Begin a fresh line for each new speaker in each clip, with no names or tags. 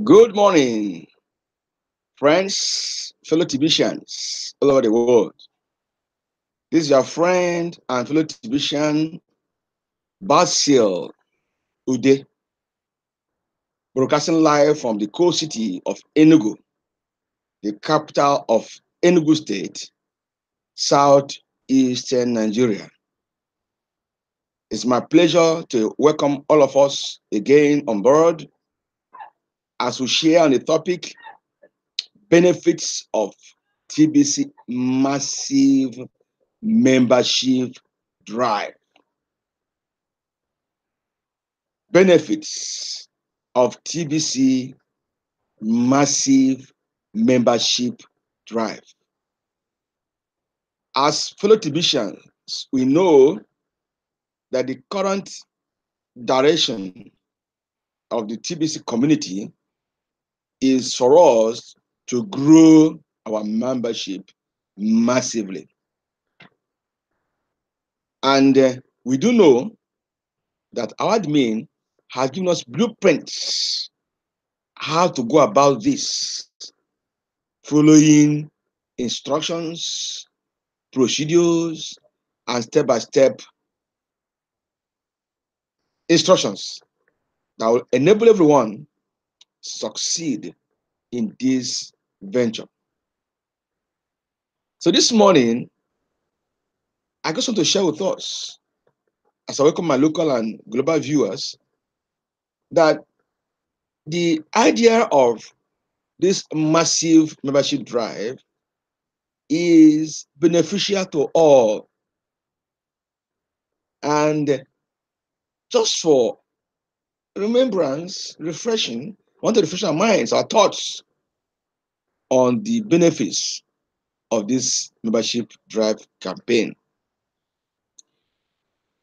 Good morning, friends, fellow TBCians all over the world. This is your friend and fellow TBCian, Basil Ude, broadcasting live from the coast city of Enugu, the capital of Enugu State, southeastern Nigeria. It's my pleasure to welcome all of us again on board as we share on the topic benefits of TBC massive membership drive. Benefits of TBC massive membership drive. As fellow TBCians, we know that the current direction of the TBC community is for us to grow our membership massively. And we do know that our admin has given us blueprints how to go about this, following instructions, procedures, and step-by-step instructions that will enable everyone succeed in this venture. So this morning, I just want to share with us, as I welcome my local and global viewers, that the idea of this massive membership drive is beneficial to all. And just for remembrance, refreshing, I want to refresh our minds, our thoughts on the benefits of this membership drive campaign.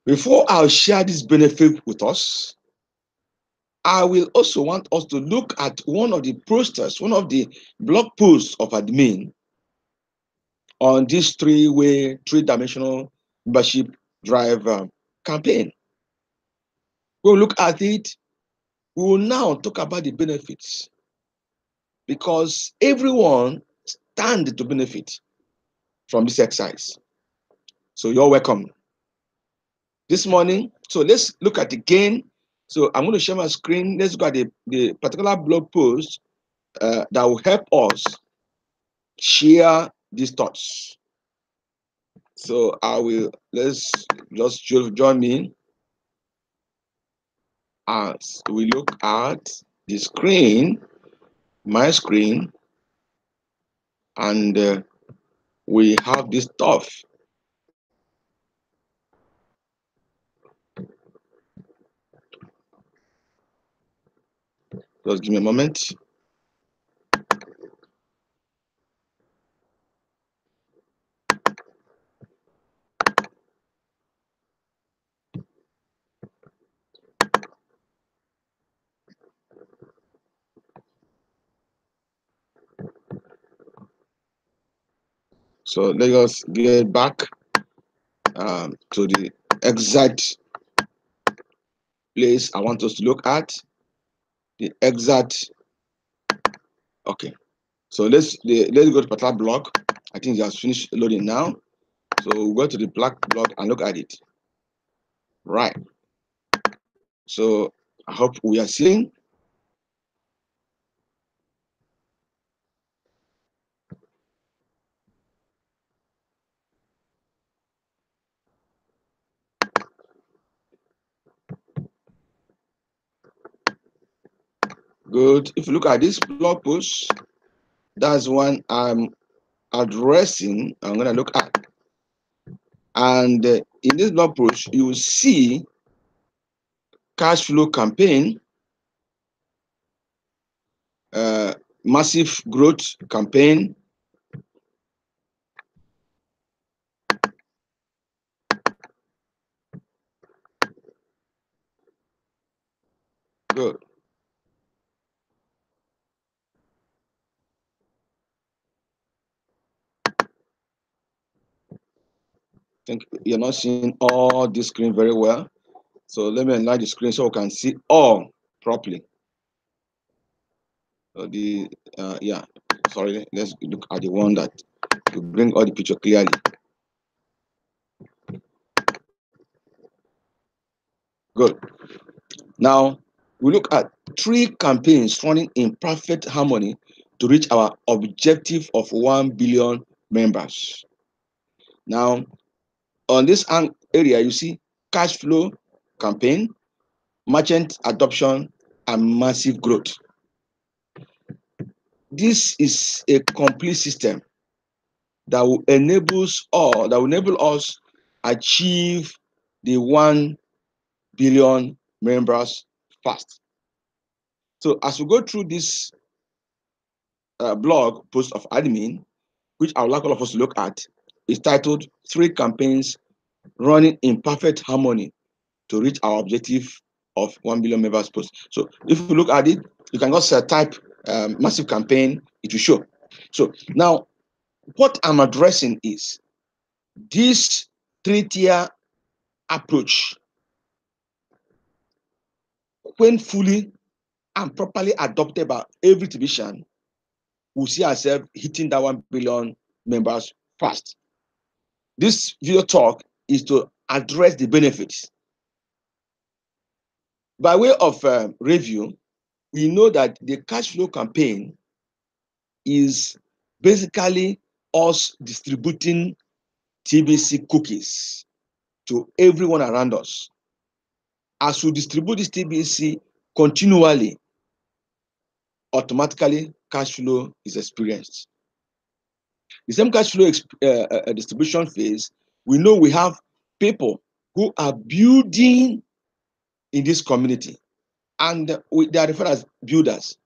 Before I'll share this benefit with us, I will also want us to look at one of the posters, one of the blog posts of admin on this three-dimensional membership drive campaign. We'll look at it. We will now talk about the benefits because everyone stands to benefit from this exercise. So you're welcome. This morning, so let's look at again. So I'm going to share my screen. Let's look at the particular blog post that will help us share these thoughts. So let's just join me as we look at the screen, my screen, and we have this stuff. Just give me a moment. So let us get back to the exact place I want us to look at. The exact. Okay. So let's go to particular block. I think it has finished loading now. So we'll go to the black block and look at it. Right. So I hope we are seeing. Good. If you look at this blog post, that's one I'm addressing. I'm going to look at. And in this blog post, you will see cash flow campaign, massive growth campaign, good. I think you're not seeing all this screen very well. So let me enlarge the screen so we can see all properly. Yeah, sorry, let's look at the one that will bring all the picture clearly. Good. Now we look at 3 campaigns running in perfect harmony to reach our objective of 1 billion members. Now, on this area, you see cash flow campaign, merchant adoption, and massive growth. This is a complete system that will enable us achieve the 1 billion members fast. So as we go through this blog post of admin, which I would like all of us to look at, is titled 3 campaigns running in perfect harmony to reach our objective of 1 billion members post. So if you look at it, you can just type massive campaign, it will show. So now what I'm addressing is this 3-tier approach, when fully and properly adopted by every division, we'll see ourselves hitting that 1 billion members fast. This video talk is to address the benefits. By way of review, we know that the cash flow campaign is basically us distributing TBC cookies to everyone around us. As we distribute this TBC continually, automatically cash flow is experienced. The same cash flow distribution phase, we know we have people who are building in this community, and they are referred as builders.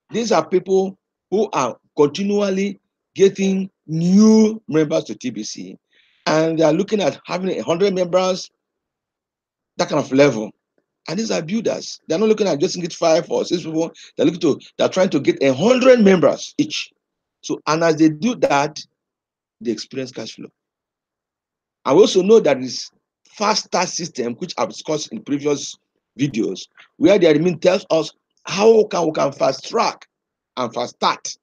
These are people who are continually getting new members to TBC, and they are looking at having 100 members, that kind of level. And these are builders. They're not looking at just get 5 or 6 people. They're trying to get 100 members each. So, and as they do that, they experience cash flow. I also know that this faster system, which I've discussed in previous videos, where the admin tells us how we can fast track and fast start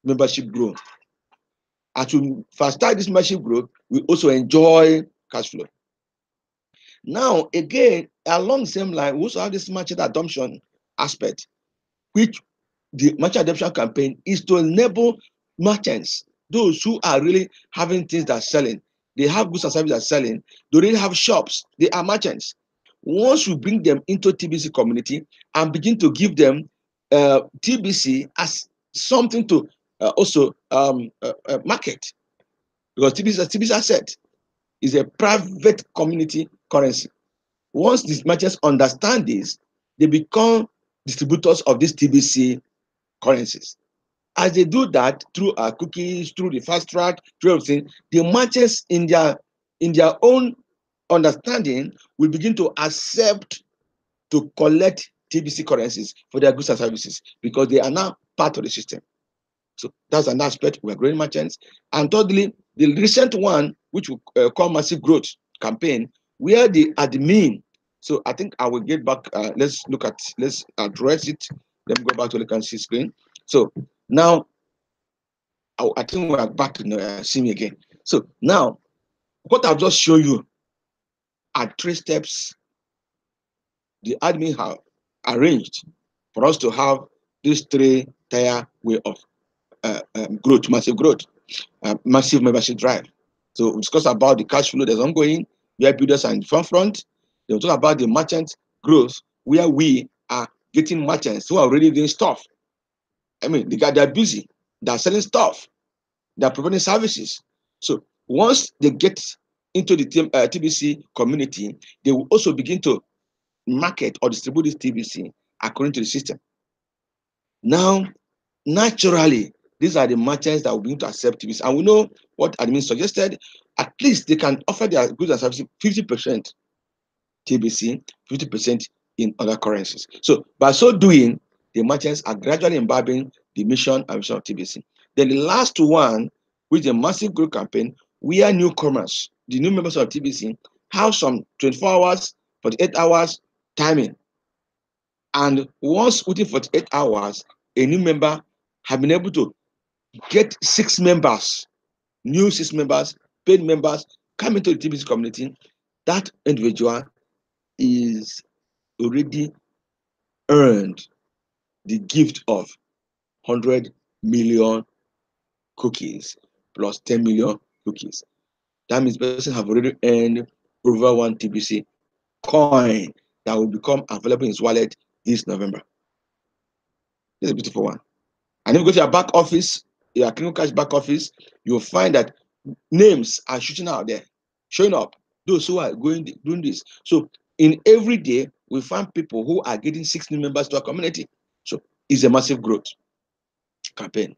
membership growth. As we fast start this membership growth, we also enjoy cash flow. Now, again, along the same line, we also have this merchant adoption aspect, which the merchant adoption campaign is to enable merchants, those who are really having things that are selling, they have goods and services that are selling, they really have shops, they are merchants. Once we bring them into TBC community and begin to give them TBC as something to also market, because TBC asset is a private community currency. Once these merchants understand this, they become distributors of these TBC currencies. As they do that through our cookies, through the fast track, through everything, the merchants in their own understanding will begin to accept to collect TBC currencies for their goods and services because they are now part of the system. So that's an aspect. We are growing merchants. And thirdly, the recent one, which we call massive growth campaign, where the admin. So I think I will get back. Let's address it. Let me go back to the see screen. So now I think we are back to see me again. So now what I've just shown you are 3 steps the admin have arranged for us to have this 3-tier way of growth, massive growth, massive membership drive. So we discuss about the cash flow that's ongoing, where builders are in front. They talk about the merchant growth, where we are getting merchants who are already doing stuff. I mean, they're busy, they're selling stuff, they're providing services. So once they get into the TBC community, they will also begin to market or distribute this TBC according to the system. Now, naturally, these are the merchants that will begin to accept TBC. And we know what admin suggested, at least they can offer their goods and services 50% TBC, 50% in other currencies. So by so doing, the merchants are gradually imbibing the mission and vision of TBC. Then the last one, which is a massive growth campaign, where newcomers, the new members of TBC, have some 24 hours, 48 hours timing. And once within 48 hours, a new member have been able to get 6 members, new 6 members, paid members, come into the TBC community, that individual is already earned the gift of 100 million cookies plus 10 million cookies. That means the person have already earned over 1 TBC coin that will become available in his wallet this November. This is a beautiful one. And if you go to your back office, your Kingdom Cash back office, you'll find that names are shooting out there, showing up. Those who are doing this. So in every day, we find people who are getting 6 new members to our community. So it's a massive growth campaign.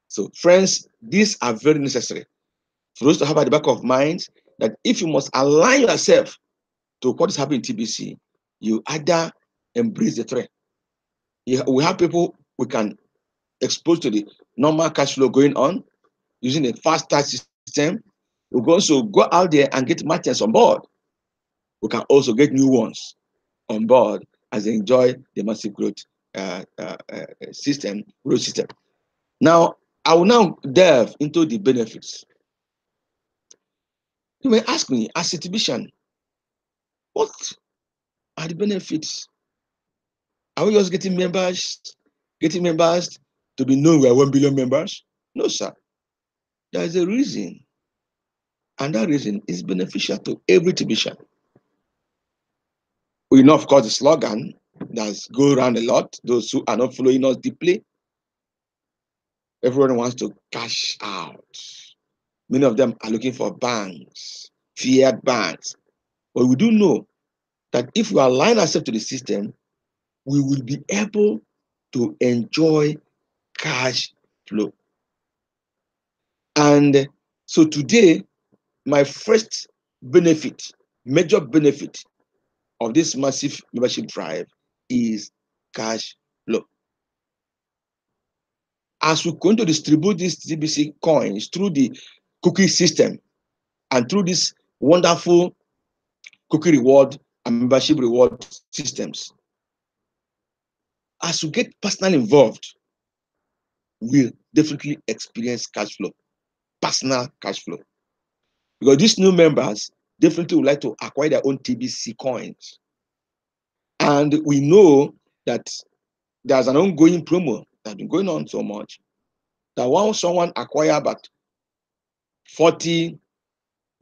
So friends, these are very necessary for us to have at the back of mind that if you must align yourself to what is happening in TBC, you either embrace the threat. We have people we can expose to the normal cash flow going on using a fast start system. We can also go out there and get merchants on board. We can also get new ones on board as they enjoy the massive growth system, growth system. Now, I will now delve into the benefits. You may ask me, as a TBCian, what are the benefits? Are we just getting members to be known we are 1 billion members? No, sir. There is a reason, and that reason is beneficial to every TBCian. We know, of course, the slogan that's go around a lot. Those who are not following us deeply, everyone wants to cash out. Many of them are looking for banks, fiat banks. But we do know that if we align ourselves to the system, we will be able to enjoy cash flow. And so today, my first benefit, major benefit of this massive membership drive is cash flow. As we're going to distribute these TBC coins through the cookie system and through this wonderful cookie reward and membership reward systems, as we get personally involved, we'll definitely experience cash flow, personal cash flow. Because these new members definitely would like to acquire their own TBC coins. And we know that there's an ongoing promo that's been going on so much that once someone acquires about 40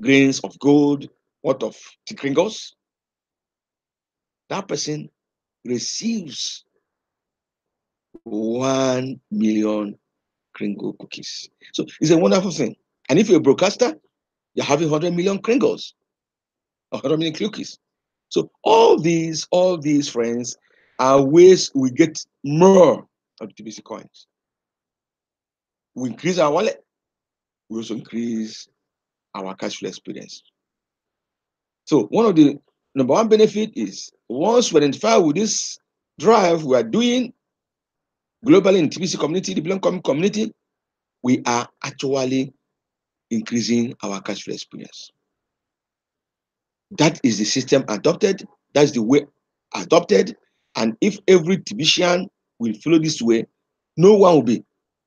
grains of gold worth of kringles, that person receives 1 million kringle cookies. So it's a wonderful thing. And if you're a broadcaster, you're having 100 million kringles, 100 million cookies. So all these friends are ways we get more of the TBC coins. We increase our wallet, we also increase our cash flow experience. So one of the number one benefit is once we identify with this drive we are doing globally in TBC community, the Belong community, we are actually increasing our cash flow experience. That is the system adopted. That's the way adopted. And if every TBCian will follow this way, no one will be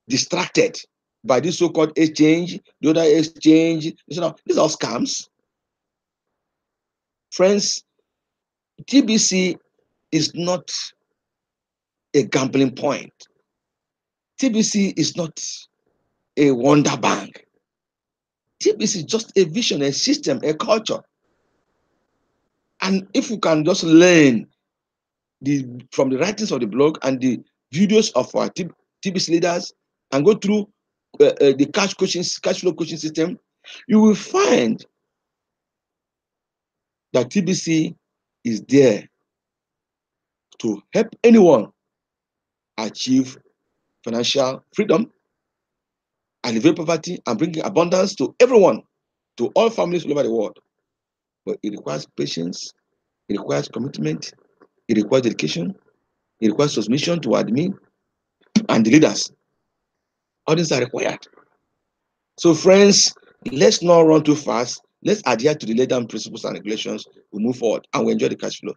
distracted by this so-called exchange, the other exchange. These are all scams. Friends, TBC is not a gambling point. TBC is not a wonder bank. TBC is just a vision, a system, a culture. And if we can just learn from the writings of the blog and the videos of our TBC leaders and go through the cash flow coaching system, you will find that TBC is there to help anyone achieve financial freedom, alleviate poverty, and bring abundance to everyone, to all families all over the world. But it requires patience, it requires commitment, it requires dedication, it requires submission to admin and the leaders. All these are required. So friends, let's not run too fast. Let's adhere to the laid down principles and regulations. We move forward and we enjoy the cash flow.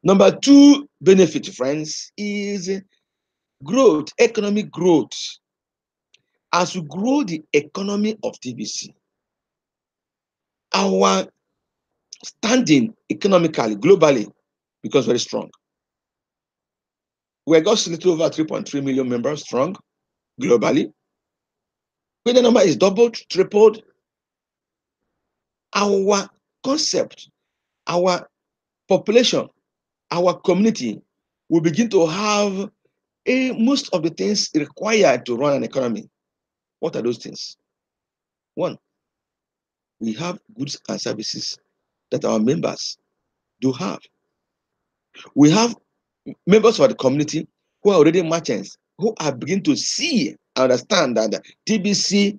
Number two benefit, friends, is growth, economic growth. As we grow the economy of TBC, our standing economically, globally, becomes very strong. We're just a little over 3.3 million members strong globally. When the number is doubled, tripled, our concept, our population, our community will begin to have most of the things required to run an economy. What are those things? One, we have goods and services that our members do have. We have members of the community who are already merchants, who are beginning to see and understand that TBC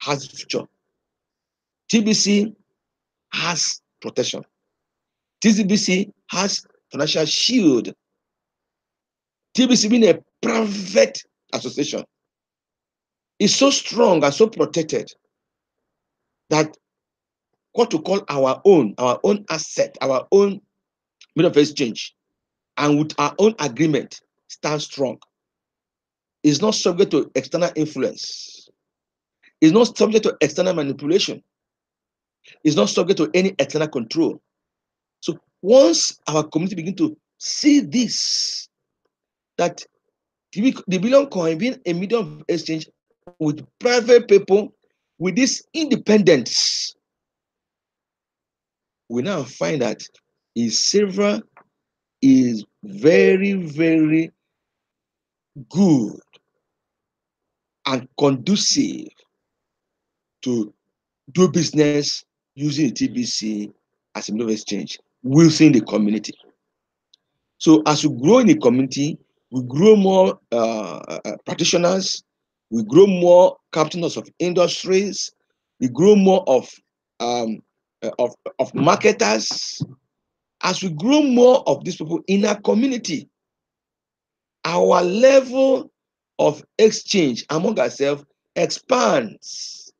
has future. TBC has protection. TBC has financial shield. TBC being a private association is so strong and so protected that what to call our own asset, our own medium of exchange, and with our own agreement, stand strong. Is not subject to external influence. Is not subject to external manipulation. Is not subject to any external control. So once our community begin to see this, that the billion coin being a medium of exchange with private people, with this independence, we now find that his silver is very, very good and conducive to do business using the TBC as a medium of exchange within the community. So as we grow in the community, we grow more practitioners, we grow more captains of industries, we grow more of marketers. As we grow more of these people in our community, our level of exchange among ourselves expands.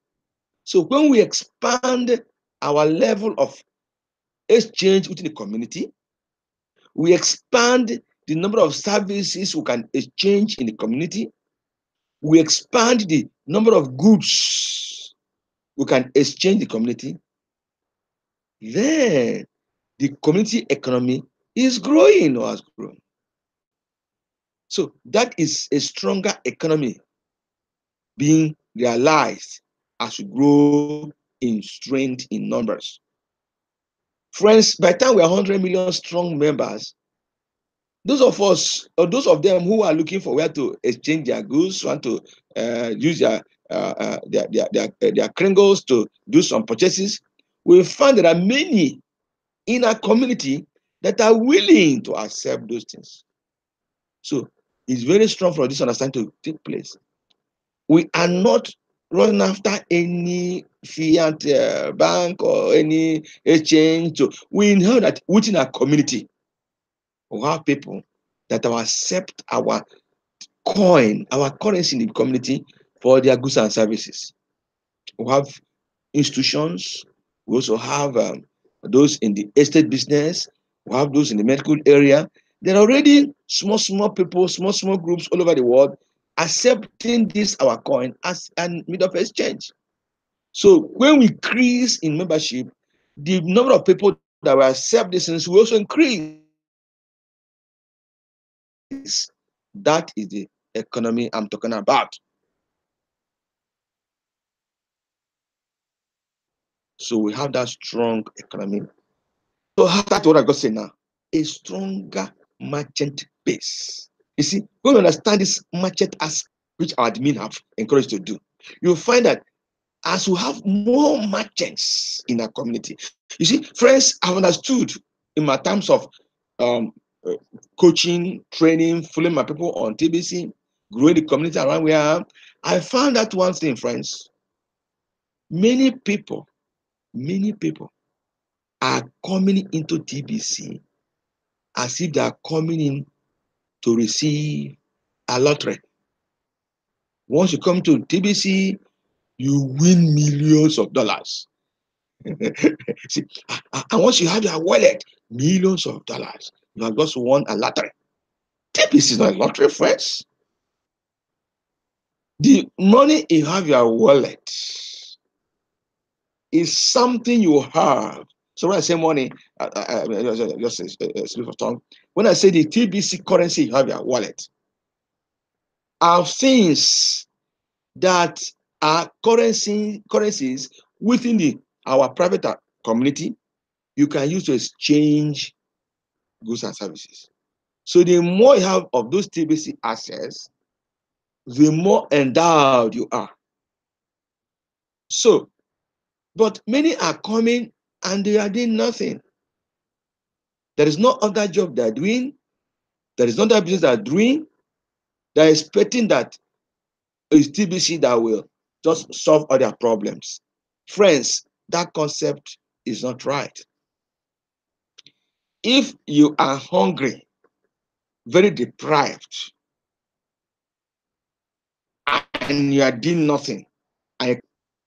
So when we expand our level of exchange within the community, we expand the number of services we can exchange in the community. We expand the number of goods we can exchange in the community. Then the community economy is growing or has grown. So that is a stronger economy being realized as we grow in strength in numbers. Friends, by the time we are 100 million strong members, those of us, or those of them who are looking for where to exchange their goods, want to use their kringles to do some purchases, we find there are many in our community that are willing to accept those things. So it's very strong for this understanding to take place. We are not running after any fiat bank or any exchange. So we know that within our community, we have people that will accept our coin, our currency in the community for their goods and services. We have institutions. We also have those in the estate business. We have those in the medical area. There are already small people, small groups all over the world accepting this our coin as an medium of exchange. So when we increase in membership, the number of people that will accept these things will also increase. That is the economy I'm talking about. So we have that strong economy. So that's what I got to say now. A stronger merchant base. You see, when we understand this merchant aspect, which our admin have encouraged to do, you'll find that as we have more merchants in our community, you see, friends, I've understood in my terms of um, uh, coaching, training, following my people on TBC, growing the community around where I am. I found that one thing, friends. Many people are coming into TBC as if they are coming in to receive a lottery. Once you come to TBC, you win millions of dollars. See, and once you have your wallet, millions of dollars. You have just won a lottery. TBC is not a lottery, friends. The money you have in your wallet is something you have. So when I say money, just a slip of tongue. When I say the TBC currency you have in your wallet, are things that are currencies within our private community you can use to exchange goods and services. So the more you have of those TBC assets, the more endowed you are. So, but many are coming and they are doing nothing. There is no other job they are doing. There is no other business they are doing. They are expecting that it's TBC that will just solve all their problems. Friends, that concept is not right. If you are hungry, very deprived, and you are doing nothing,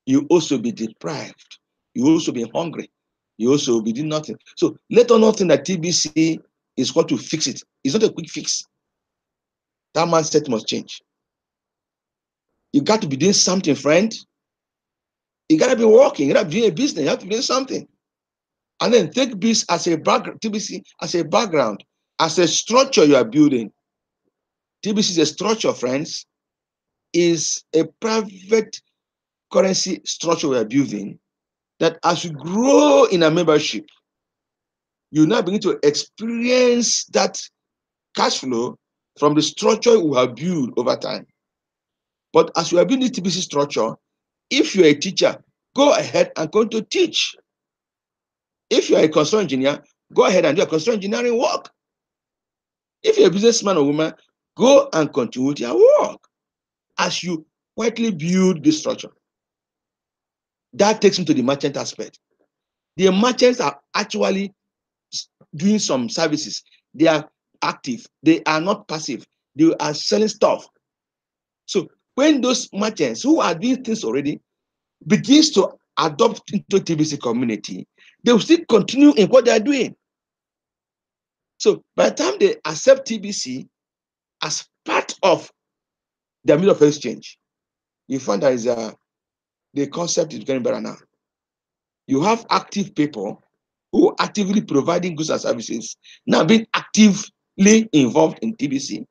you also be deprived. You also be hungry. You also be doing nothing. So let us not think that TBC is going to fix it. It's not a quick fix. That mindset must change. You got to be doing something, friend. You got to be working. You got to be doing a business. You have to be doing something. And then take this as a background, TBC as a background, as a structure you are building. TBC is a structure, friends, is a private currency structure we are building that as you grow in a membership, you now begin to experience that cash flow from the structure we have built over time. But as you are building this TBC structure, if you're a teacher, go ahead and go to teach. If you're a construction engineer, go ahead and do a construction engineering work. If you're a businessman or woman, go and continue with your work as you quietly build this structure. That takes me to the merchant aspect. The merchants are actually doing some services. They are active. They are not passive. They are selling stuff. So when those merchants who are doing things already begins to adopt into TBC community, they will still continue in what they are doing. So by the time they accept TBC as part of their means of exchange, you find that is the concept is getting better now. You have active people who are actively providing goods and services now being actively involved in TBC.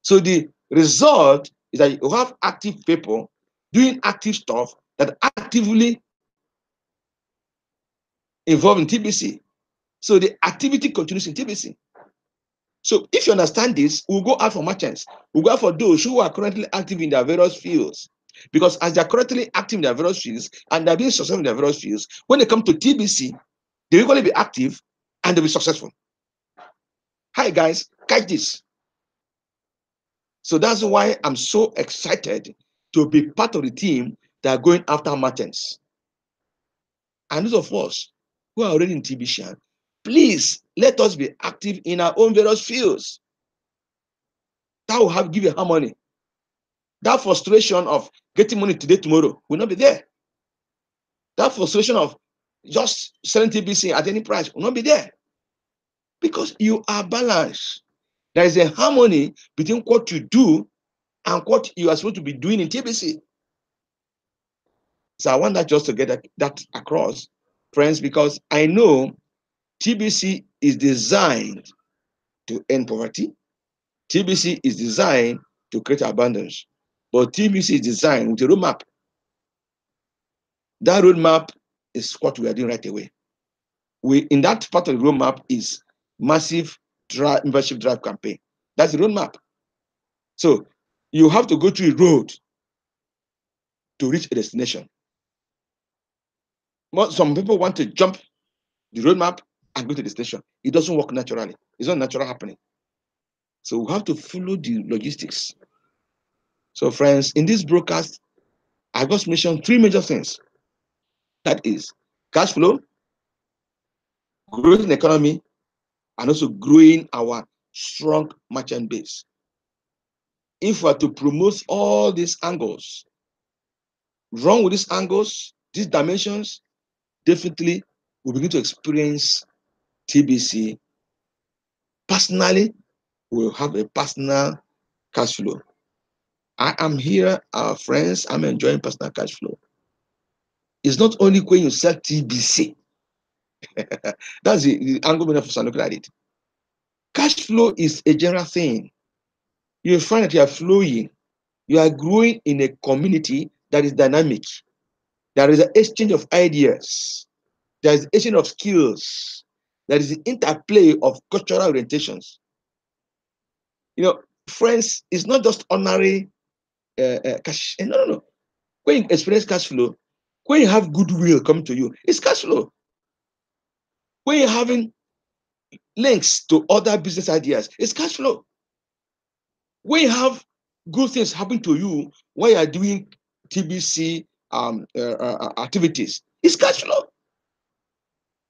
So the result is that you have active people doing active stuff that actively involved in TBC. So the activity continues in TBC. So if you understand this, we'll go out for merchants. We'll go out for those who are currently active in their various fields. Because as they're currently active in their various fields and they're being successful in their various fields, when they come to TBC, they will going to be active and they'll be successful. Hi guys, catch this. So that's why I'm so excited to be part of the team that are going after merchants. And those of us who are already in TBC, please let us be active in our own various fields. That will give you harmony. That frustration of getting money today, tomorrow will not be there. That frustration of just selling TBC at any price will not be there. Because you are balanced. There is a harmony between what you do and what you are supposed to be doing in TBC. So I want that just to get that across, friends, because I know TBC is designed to end poverty. TBC is designed to create abundance. But TBC is designed with a roadmap. That roadmap is what we are doing right away. In that part of the roadmap is massive membership drive campaign. That's the roadmap. So you have to go through a road to reach a destination. Some people want to jump the roadmap and go to the station. It doesn't work naturally. It's not natural happening. So we have to follow the logistics. So friends, in this broadcast, I just mentioned three major things. That is cash flow, growth in the economy, and also growing our strong merchant base. If we are to promote all these angles, run with these angles, these dimensions, definitely we begin to experience TBC personally will have a personal cash flow. I am here, our friends. I'm enjoying personal cash flow. It's not only when you sell TBC. That's the angle many of us are looking at it. Cash flow is a general thing. You find that you are flowing, you are growing in a community that is dynamic. There is an exchange of ideas, there is exchange of skills, there is the interplay of cultural orientations. Friends, it's not just ordinary cash. No. When you experience cash flow, when you have goodwill come to you, it's cash flow. When you're having links to other business ideas, it's cash flow. When you have good things happen to you while you are doing TBC activities, it's cash flow.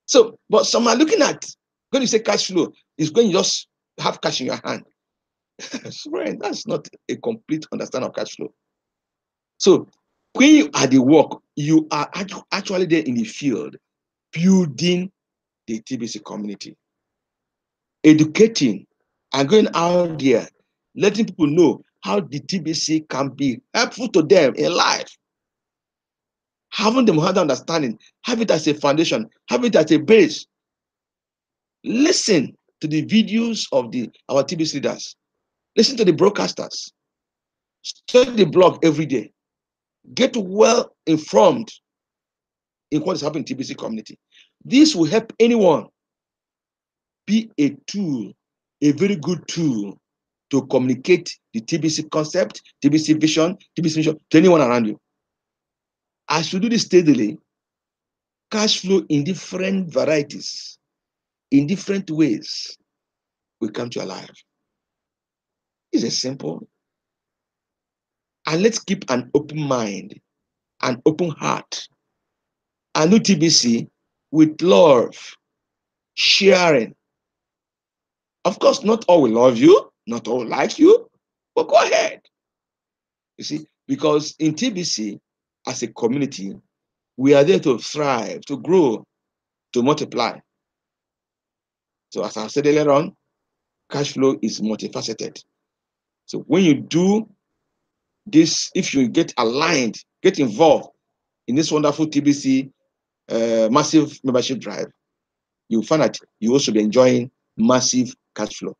So, but some are looking at when you say cash flow, is when you just have cash in your hand. Friend, that's not a complete understanding of cash flow. So, when you are the work, you are actually there in the field, building the TBC community, educating and going out there, letting people know how the TBC can be helpful to them in life. Having them have understanding, have it as a foundation, have it as a base. Listen to the videos of our TBC leaders. Listen to the broadcasters. Study the blog every day. Get well informed in what is happening in the TBC community. This will help anyone be a tool, a very good tool to communicate the TBC concept, TBC vision, TBC mission to anyone around you. As you do this steadily, cash flow in different varieties, in different ways, will come to your life. It's a simple. And let's keep an open mind, an open heart, and do TBC with love, sharing. Of course, not all will love you, not all will like you, but go ahead. You see, because in TBC, as a community, we are there to thrive, to grow, to multiply. So as I said earlier on, cash flow is multifaceted. So when you do this, if you get aligned, get involved in this wonderful TBC massive membership drive, you'll find that you also be enjoying massive cash flow.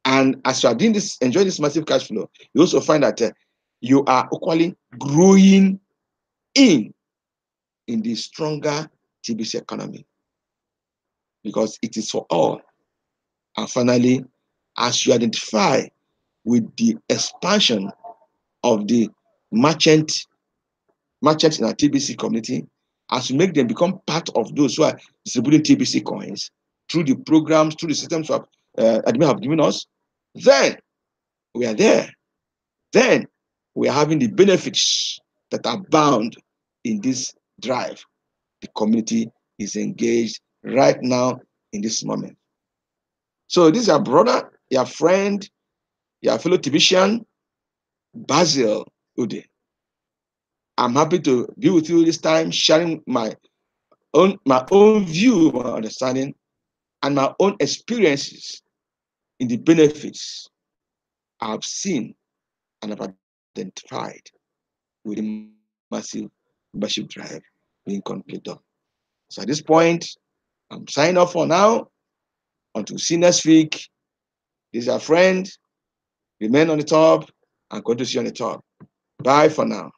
And as you are doing this, enjoying this massive cash flow, you also find that you are equally growing in the stronger TBC economy, because it is for all. And finally, as you identify with the expansion of the merchants in our TBC community, as you make them become part of those who are distributing TBC coins through the programs, through the systems admin have given us, then we are there. Then we are having the benefits that are bound in this drive. The community is engaged right now in this moment. So this is your brother, your friend, your fellow TBCian, Basil Ude. I'm happy to be with you this time, sharing my own view, my understanding, and my own experiences in the benefits I've seen and have identified with the massive membership drive being completed. So at this point, I'm signing off for now. Until see you next week. This is our friend. Remain on the top and continue to see you on the top. Bye for now.